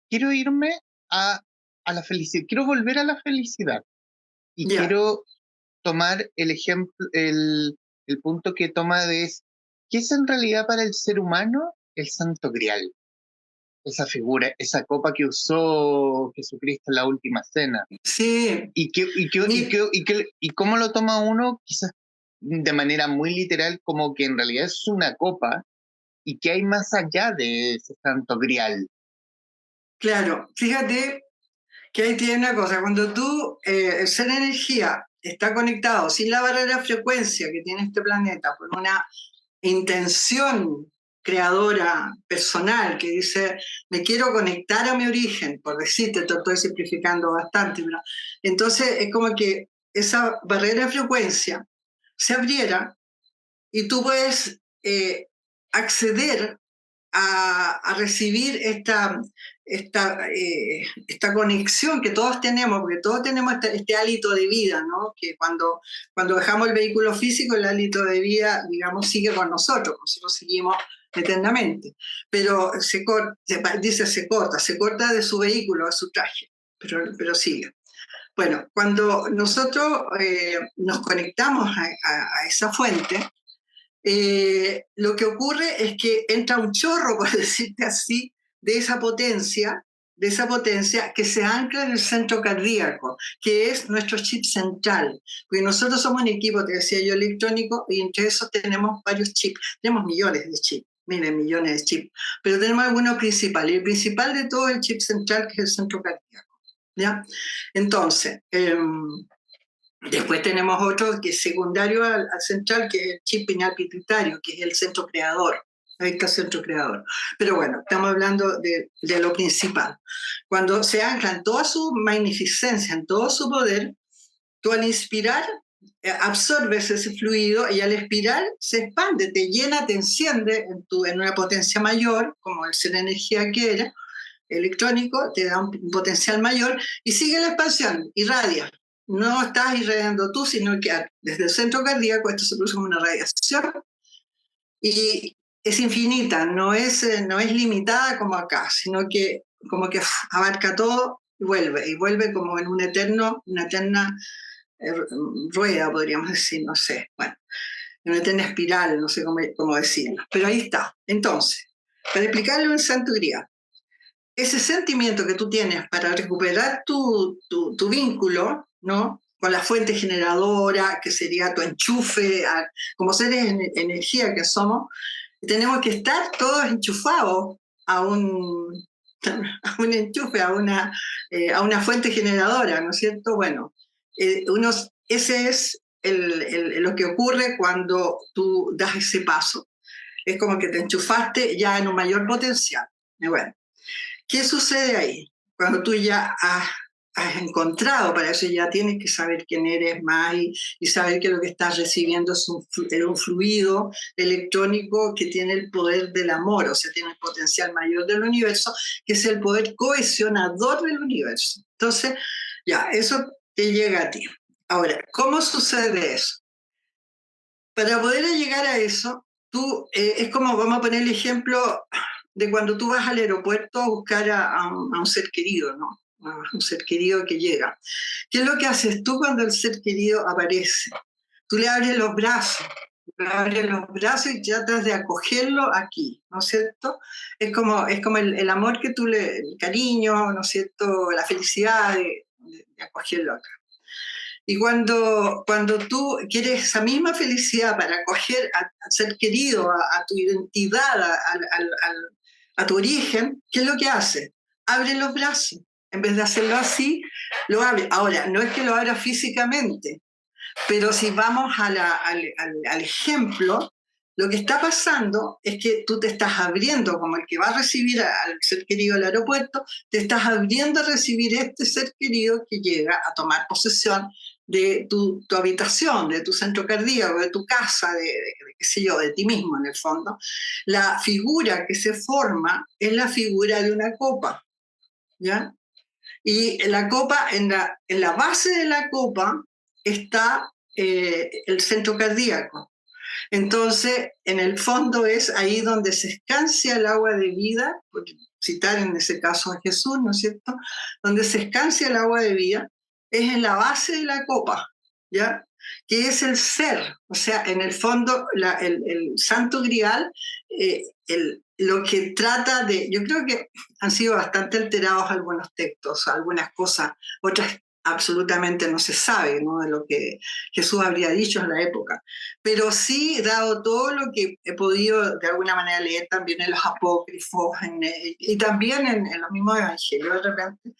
Quiero irme a la felicidad, quiero volver a la felicidad y quiero tomar el ejemplo, el punto que toma de ¿qué es en realidad para el ser humano el Santo Grial? Esa figura, esa copa que usó Jesucristo en la última cena. Sí. ¿Y cómo lo toma uno? Quizás de manera muy literal, como que en realidad es una copa y que hay más allá de ese Santo Grial. Claro, fíjate que ahí tiene una cosa, cuando el ser energía está conectado sin la barrera de frecuencia que tiene este planeta, por una intención creadora personal que dice, me quiero conectar a mi origen, por decirte, te estoy simplificando bastante, pero entonces es como que esa barrera de frecuencia se abriera y tú puedes acceder a recibir esta conexión que todos tenemos, porque todos tenemos este hálito de vida, ¿no? Que cuando dejamos el vehículo físico, el hálito de vida, digamos, sigue con nosotros seguimos eternamente, pero se corta de su vehículo, de su traje, pero sigue. Bueno, cuando nosotros nos conectamos a esa fuente, lo que ocurre es que entra un chorro, por decirte así, de esa potencia que se ancla en el centro cardíaco, que es nuestro chip central. Porque nosotros somos un equipo, te decía yo, electrónico, y entre esos tenemos varios chips, tenemos millones de chips, miles, millones de chips, pero tenemos alguno principal, y el principal de todo es el chip central, que es el centro cardíaco. ¿Ya? Entonces, Después tenemos otro que es secundario al central, que es el chip pineal pituitario, que es el centro creador. Ahí está el centro creador. Pero bueno, estamos hablando de lo principal. Cuando se ancla en toda su magnificencia, en todo su poder, tú al inspirar absorbes ese fluido y al expirar se expande, te llena, te enciende en una potencia mayor, como el ser energía que era, electrónico, te da un potencial mayor y sigue la expansión, irradia. No estás irradiando tú, sino que desde el centro cardíaco esto se produce como una radiación y es infinita, no es limitada como acá, sino que como que abarca todo y vuelve como en una eterna rueda, podríamos decir, no sé, bueno, en una eterna espiral, no sé cómo decirlo, pero ahí está. Entonces, para explicarlo en santo grial, ese sentimiento que tú tienes para recuperar tu vínculo, ¿no? Con la fuente generadora, que sería tu enchufe, como seres en energía que somos, tenemos que estar todos enchufados a un, a un enchufe, a una fuente generadora, ¿no es cierto? Bueno, ese es lo que ocurre cuando tú das ese paso. Es como que te enchufaste ya en un mayor potencial. Y bueno, ¿qué sucede ahí? Cuando tú ya has encontrado, para eso ya tienes que saber quién eres más y saber que lo que estás recibiendo es un fluido electrónico que tiene el poder del amor, o sea, tiene el potencial mayor del universo, que es el poder cohesionador del universo. Entonces, ya, eso te llega a ti. Ahora, ¿cómo sucede eso? Para poder llegar a eso, es como, vamos a poner el ejemplo de cuando tú vas al aeropuerto a buscar a un ser querido, ¿no? A un ser querido que llega. ¿Qué es lo que haces tú cuando el ser querido aparece? Tú le abres los brazos y tratas de acogerlo aquí, ¿no es cierto? Es como el amor que el cariño, ¿no es cierto? La felicidad de acogerlo acá. Y cuando tú quieres esa misma felicidad para acoger a ser querido, a tu identidad, a tu origen, ¿qué es lo que hace? Abre los brazos. En vez de hacerlo así, lo abre. Ahora, no es que lo abra físicamente, pero si vamos al ejemplo, lo que está pasando es que tú te estás abriendo, como el que va a recibir al ser querido al aeropuerto, te estás abriendo a recibir este ser querido que llega a tomar posesión de tu habitación, de tu centro cardíaco, de tu casa, qué sé yo, de ti mismo en el fondo. La figura que se forma es la figura de una copa, ¿ya? Y la copa, en la base de la copa está el centro cardíaco. Entonces, en el fondo es ahí donde se escancia el agua de vida, por citar en ese caso a Jesús, ¿no es cierto? Donde se escancia el agua de vida es en la base de la copa, ¿ya? Que es el ser, o sea, en el fondo el santo grial, lo que trata de, yo creo que han sido bastante alterados algunos textos, algunas cosas, otras absolutamente no se sabe, ¿no? De lo que Jesús habría dicho en la época, pero sí, dado todo lo que he podido de alguna manera leer también en los apócrifos y también en los mismos evangelios de repente,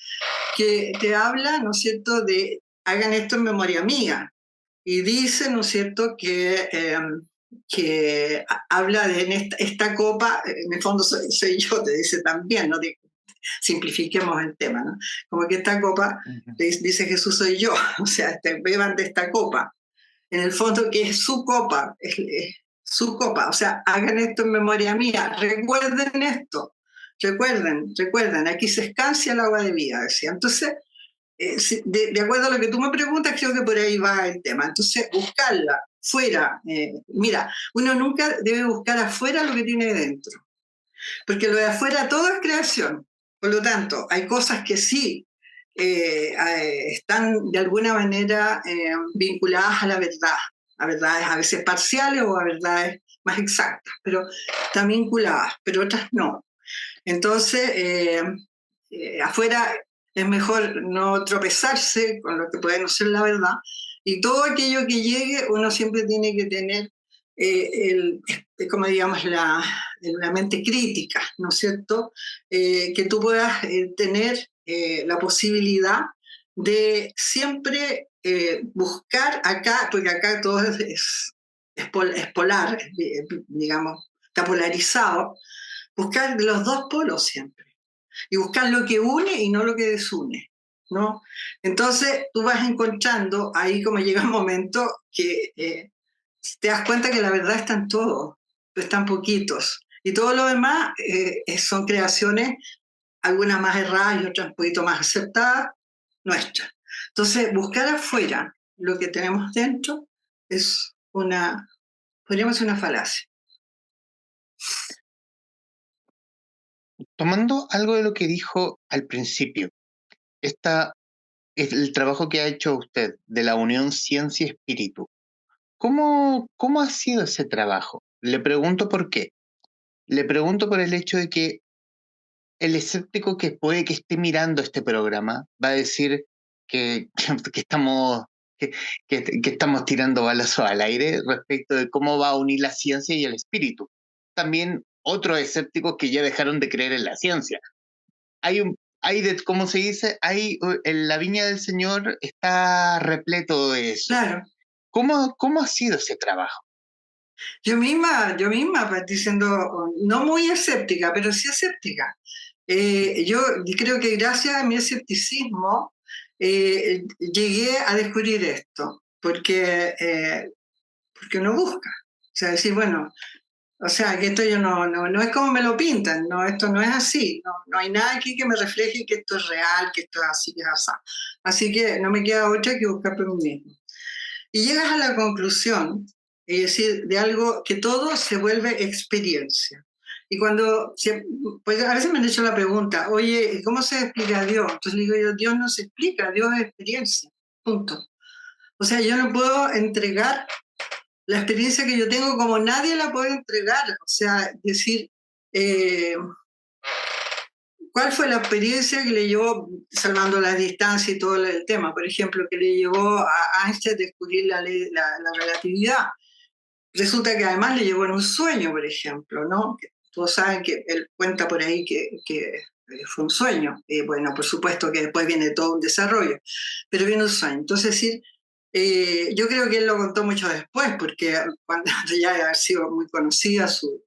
que te habla, ¿no es cierto?, de hagan esto en memoria mía. Y dice, ¿no es cierto?, que habla de esta copa, en el fondo soy yo, te dice también, ¿no? Simplifiquemos el tema, ¿no? Como que esta copa, dice Jesús, soy yo, o sea, beban de esta copa. En el fondo, que es su copa, es su copa, o sea, hagan esto en memoria mía, recuerden esto, recuerden, aquí se escancia el agua de vida, decía. Entonces, de acuerdo a lo que tú me preguntas, creo que por ahí va el tema. Entonces, buscarla fuera. Mira, uno nunca debe buscar afuera lo que tiene dentro, porque lo de afuera todo es creación. Por lo tanto, hay cosas que sí están de alguna manera vinculadas a verdades a veces parciales o a verdades más exactas, pero están vinculadas, pero otras no. Entonces, afuera es mejor no tropezarse con lo que puede no ser la verdad, y todo aquello que llegue uno siempre tiene que tener como digamos la mente crítica, ¿no es cierto? Que tú puedas tener la posibilidad de siempre buscar acá, porque acá todo es polar, digamos, está polarizado, buscar los dos polos siempre y buscar lo que une y no lo que desune, ¿no? Entonces tú vas encontrando ahí como llega un momento que te das cuenta que la verdad está en todo, están poquitos. Y todo lo demás son creaciones, algunas más erradas y otras un poquito más aceptadas, nuestras. Entonces, buscar afuera lo que tenemos dentro es podríamos decir una falacia. Tomando algo de lo que dijo al principio, esta es el trabajo que ha hecho usted de la unión ciencia-espíritu. ¿Cómo ha sido ese trabajo? Le pregunto por qué. Le pregunto por el hecho de que el escéptico que puede que esté mirando este programa va a decir que estamos, que, que estamos tirando balazos al aire respecto de cómo va a unir la ciencia y el espíritu. También otros escépticos que ya dejaron de creer en la ciencia. ¿Cómo se dice? En la viña del Señor está repleto de eso. Claro. ¿Cómo ha sido ese trabajo? Yo misma, pues, diciendo, no muy escéptica, pero sí escéptica. Yo creo que gracias a mi escepticismo llegué a descubrir esto, porque uno busca. O sea, decir, bueno, o sea, que esto yo no es como me lo pintan, no, esto no es así, no hay nada aquí que me refleje que esto es real, que esto es así, que es así. Así que no me queda otra que buscar por mí mismo. Y llegas a la conclusión, es decir, de algo que todo se vuelve experiencia. Y pues a veces me han hecho la pregunta, oye, ¿cómo se explica a Dios? Entonces le digo yo, Dios no se explica, Dios es experiencia, punto. O sea, yo no puedo entregar la experiencia que yo tengo como nadie la puede entregar. O sea, decir, eh, ¿cuál fue la experiencia que le llevó, salvando las distancias y todo el tema, por ejemplo, que le llevó a Einstein a descubrir la relatividad? Resulta que además le llevó en un sueño, por ejemplo, ¿no? Todos saben que él cuenta por ahí que fue un sueño. Bueno, por supuesto que después viene todo un desarrollo, pero viene un sueño. Entonces, decir, yo creo que él lo contó mucho después, porque cuando ya ha sido muy conocida sus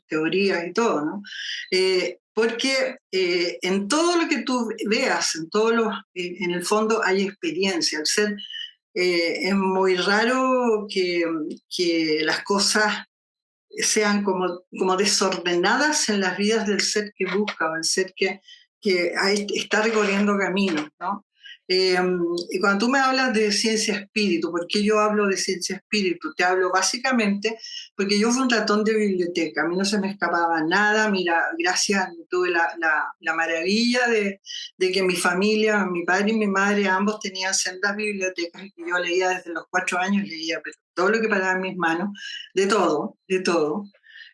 teorías y todo, ¿no? Porque en todo lo que tú veas, en el fondo hay experiencia. El ser es muy raro que las cosas sean como desordenadas en las vidas del ser que busca o el ser que está recorriendo caminos, ¿no? Y cuando tú me hablas de ciencia espíritu, ¿por qué yo hablo de ciencia espíritu? Te hablo básicamente porque yo fui un ratón de biblioteca, a mí no se me escapaba nada, mira, gracias, tuve la maravilla de que mi familia, mi padre y mi madre, ambos tenían sendas bibliotecas y que yo leía desde los 4 años, leía pero todo lo que paraba en mis manos, de todo, de todo.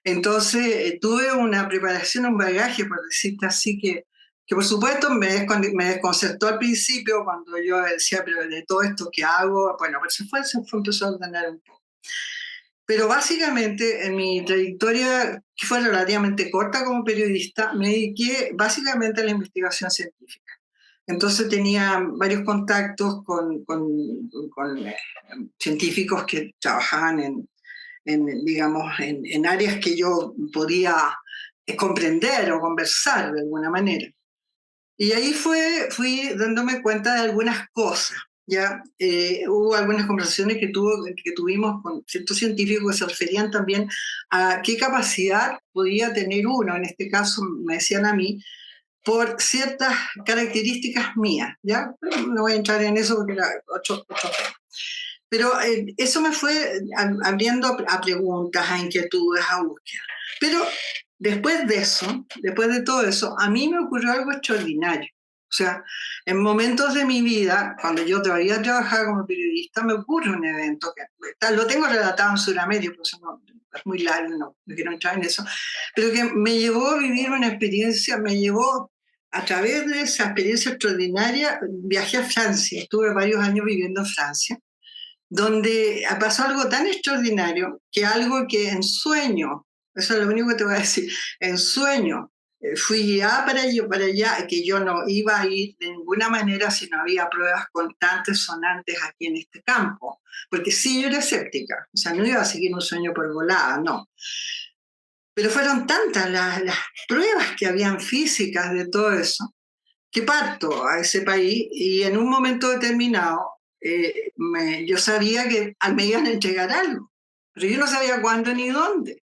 Entonces tuve una preparación, un bagaje, por decirte así, que por supuesto me desconcertó al principio cuando yo decía, pero de todo esto que hago, bueno, pues empezó a ordenar un poco. Pero básicamente en mi trayectoria, que fue relativamente corta como periodista, me dediqué básicamente a la investigación científica. Entonces tenía varios contactos con científicos que trabajaban digamos, en áreas que yo podía comprender o conversar de alguna manera. Y ahí fui dándome cuenta de algunas cosas. Ya hubo algunas conversaciones que tuvimos con ciertos científicos que se referían también a qué capacidad podía tener uno, en este caso me decían a mí, por ciertas características mías. ¿Ya? No voy a entrar en eso porque era otro tema. Pero eso me fue abriendo a preguntas, a inquietudes, a búsquedas. Pero después de eso, después de todo eso, a mí me ocurrió algo extraordinario. O sea, en momentos de mi vida, cuando yo todavía trabajaba como periodista, me ocurre un evento que lo tengo relatado en Sudamérica, por eso es muy largo, no quiero entrar en eso, pero que me llevó a vivir una experiencia, me llevó a través de esa experiencia extraordinaria, viajé a Francia, estuve varios años viviendo en Francia, donde pasó algo tan extraordinario que algo que en sueño, eso es lo único que te voy a decir, en sueño fui guiada para allá, que yo no iba a ir de ninguna manera si no había pruebas constantes, sonantes aquí en este campo. Porque sí, yo era escéptica, o sea, no iba a seguir un sueño por volada, no. Pero fueron tantas las pruebas que habían físicas de todo eso, que parto a ese país y en un momento determinado yo sabía que me iban a entregar algo, pero yo no sabía cuándo ni dónde,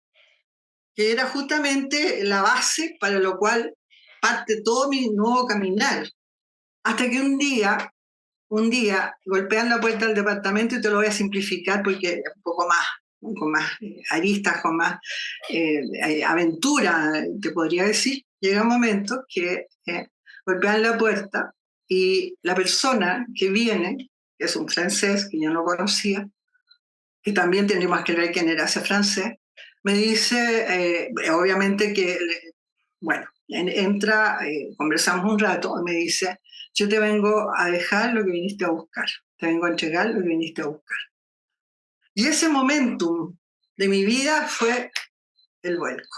que era justamente la base para lo cual parte todo mi nuevo caminar. Hasta que un día golpean la puerta del departamento y te lo voy a simplificar porque es un poco más aristas, con más aventura, te podría decir. Llega un momento que golpean la puerta y la persona que viene, que es un francés que yo no conocía, que también tenemos que ver quién era ese francés, me dice, obviamente que, bueno, entra, conversamos un rato, y me dice, yo te vengo a dejar lo que viniste a buscar, te vengo a entregar lo que viniste a buscar. Y ese momentum de mi vida fue el vuelco.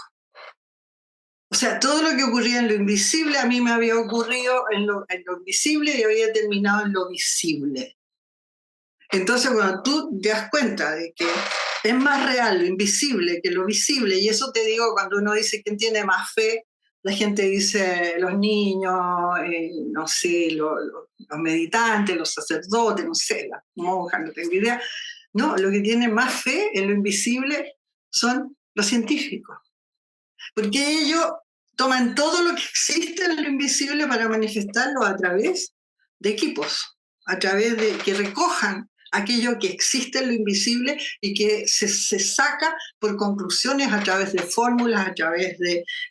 O sea, todo lo que ocurría en lo invisible a mí me había ocurrido en lo visible y había terminado en lo visible. Entonces, cuando tú te das cuenta de que es más real lo invisible que lo visible, y eso te digo cuando uno dice quién tiene más fe, la gente dice los niños, no sé, los meditantes, los sacerdotes, no sé, las monjas, no tengo idea. No, lo que tiene más fe en lo invisible son los científicos, porque ellos toman todo lo que existe en lo invisible para manifestarlo a través de equipos, a través de que recojan aquello que existe en lo invisible y que se saca por conclusiones a través de fórmulas, a través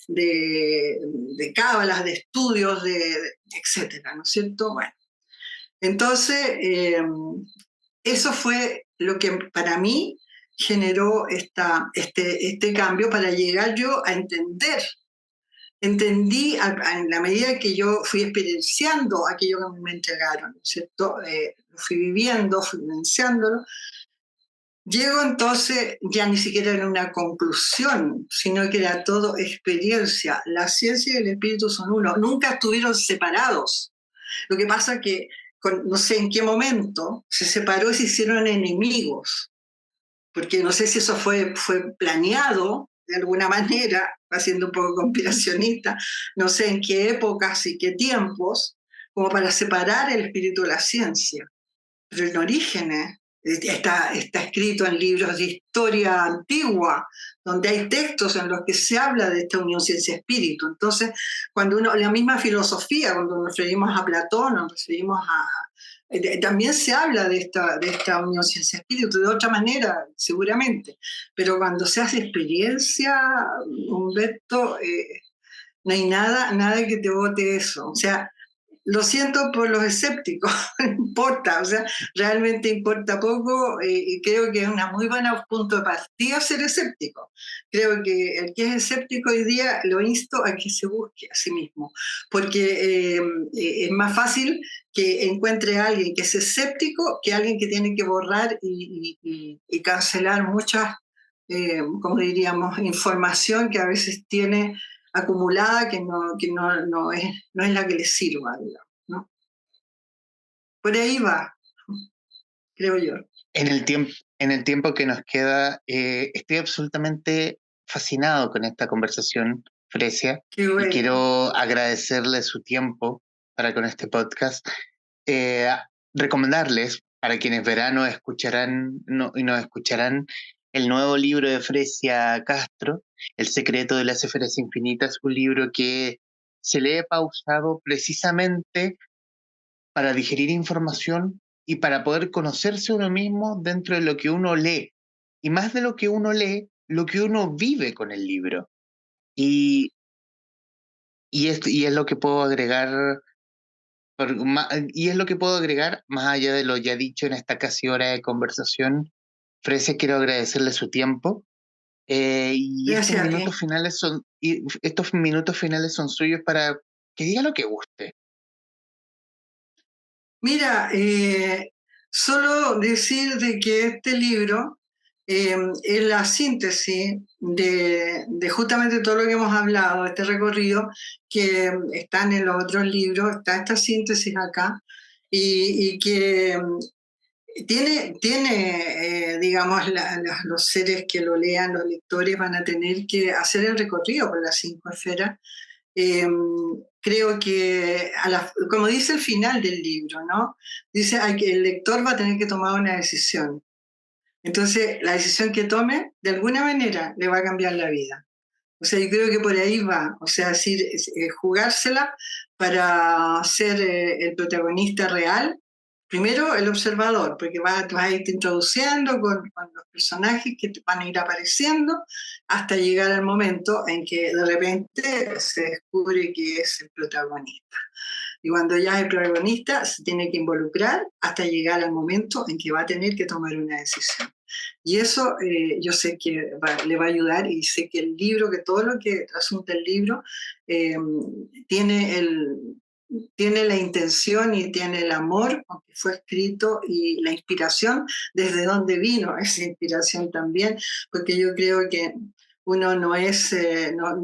de cábalas, de estudios, etcétera, ¿no es cierto? Bueno, entonces, eso fue lo que para mí generó este cambio para llegar yo a entender. Entendí en la medida que yo fui experienciando aquello que me entregaron, ¿cierto? Lo fui viviendo, fui vivenciándolo. Llego entonces ya ni siquiera en una conclusión, sino que era todo experiencia. La ciencia y el espíritu son uno, nunca estuvieron separados. Lo que pasa que no sé en qué momento se separó y se hicieron enemigos, porque no sé si eso fue planeado de alguna manera, haciendo un poco conspiracionista, no sé en qué épocas y qué tiempos, como para separar el espíritu de la ciencia. Pero en orígenes está escrito en libros de historia antigua, donde hay textos en los que se habla de esta unión ciencia-espíritu. Entonces, la misma filosofía, cuando nos referimos a Platón, nos referimos también se habla de esta unión ciencia-espíritu, de otra manera, seguramente. Pero cuando se hace experiencia, Humberto, no hay nada que te bote eso. O sea, lo siento por los escépticos, no importa, o sea, realmente importa poco y creo que es una muy buena punto de partida ser escéptico. Creo que el que es escéptico hoy día lo insto a que se busque a sí mismo, porque es más fácil que encuentre a alguien que es escéptico que alguien que tiene que borrar y cancelar muchas, como diríamos, información que a veces tiene acumulada que no es la que le sirva, digamos, ¿no? Por ahí va, creo yo. En en el tiempo que nos queda, estoy absolutamente fascinado con esta conversación, Fresia, Qué y bueno. quiero agradecerle su tiempo para con este podcast. Eh, Recomendarles, para quienes verán o escucharán, y nos escucharán, el nuevo libro de Fresia Castro, El secreto de las esferas infinitas, un libro que se lee pausado precisamente para digerir información y para poder conocerse uno mismo dentro de lo que uno lee. Y más de lo que uno lee, lo que uno vive con el libro. Y, y es lo que puedo agregar, y es lo que puedo agregar más allá de lo ya dicho en esta casi hora de conversación. Frecia, quiero agradecerle su tiempo. Gracias a ti. Y estos minutos finales son suyos para que diga lo que guste. Mira, solo decir de que este libro Es la síntesis de justamente todo lo que hemos hablado, este recorrido, que están en los otros libros, está esta síntesis acá, y que tiene digamos, los seres que lo lean, los lectores, van a tener que hacer el recorrido por las 5 esferas. Eh, Creo que, como dice el final del libro, ¿no? Dice que el lector va a tener que tomar una decisión. Entonces, la decisión que tome, de alguna manera, le va a cambiar la vida. O sea, yo creo que por ahí va. O sea, decir, jugársela para ser el protagonista real. Primero, el observador, porque vas a irte introduciendo con los personajes que te van a ir apareciendo hasta llegar al momento en que de repente se descubre que es el protagonista. Y cuando ya es el protagonista, se tiene que involucrar hasta llegar al momento en que va a tener que tomar una decisión. Y eso yo sé que le va a ayudar, y sé que el libro, que todo lo que asunta el libro, eh, tiene, tiene la intención y tiene el amor con que fue escrito, y la inspiración, desde dónde vino esa inspiración también, porque yo creo que uno no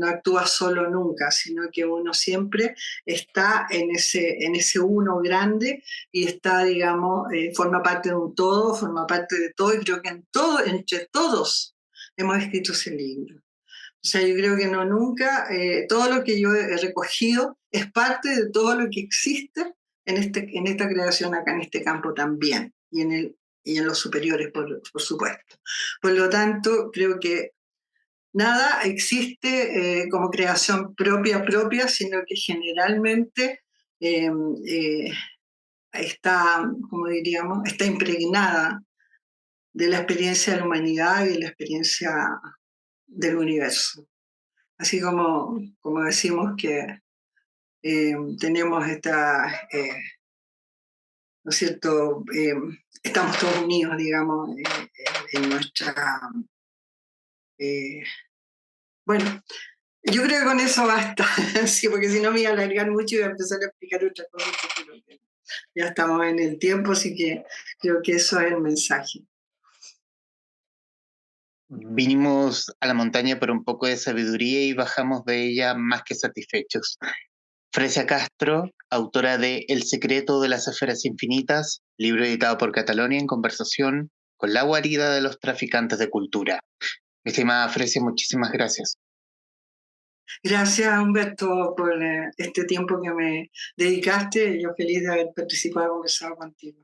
actúa solo nunca, sino que uno siempre está en ese uno grande, y está, digamos, forma parte de un todo, forma parte de todo, y creo que entre todos hemos escrito ese libro. O sea, yo creo que no nunca, todo lo que yo he recogido es parte de todo lo que existe en esta creación acá en este campo también, y en los superiores, por supuesto. Por lo tanto, creo que nada existe como creación propia, sino que generalmente eh, eh, está, como diríamos, está impregnada de la experiencia de la humanidad y de la experiencia del universo. Así como decimos que tenemos esta, ¿no es cierto? Estamos todos unidos, digamos, en nuestra... eh, bueno, yo creo que con eso basta, sí, porque si no me iba a alargar mucho y iba a empezar a explicar otras cosas, pero ya estamos en el tiempo, así que creo que eso es el mensaje. Vinimos a la montaña por un poco de sabiduría y bajamos de ella más que satisfechos. Fresia Castro, autora de El secreto de las esferas infinitas, libro editado por Catalonia en conversación con la guarida de los traficantes de cultura. Mi estimada Fresia, muchísimas gracias. Gracias, Humberto, por este tiempo que me dedicaste. Yo feliz de haber participado y conversado contigo.